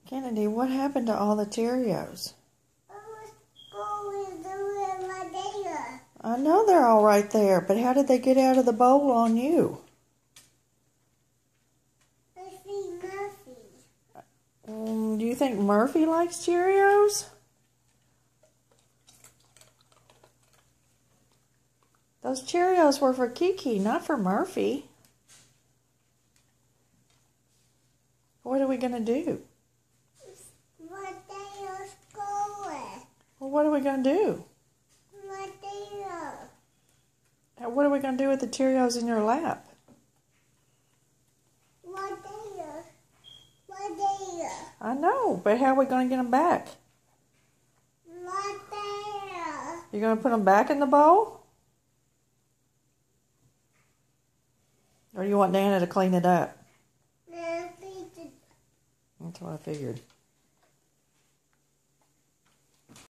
Kennedy, what happened to all the Cheerios? I know they're all right there, but how did they get out of the bowl on you? I see Murphy. Do you think Murphy likes Cheerios? Those Cheerios were for Kiki, not for Murphy. What are we going to do? What day is going? Well, what are we going to do? What day? What are we going to do with the Cheerios in your lap? What day? What day? I know, but how are we going to get them back? What day? You're going to put them back in the bowl? Or do you want Nana to clean it up? Murphy. That's what I figured.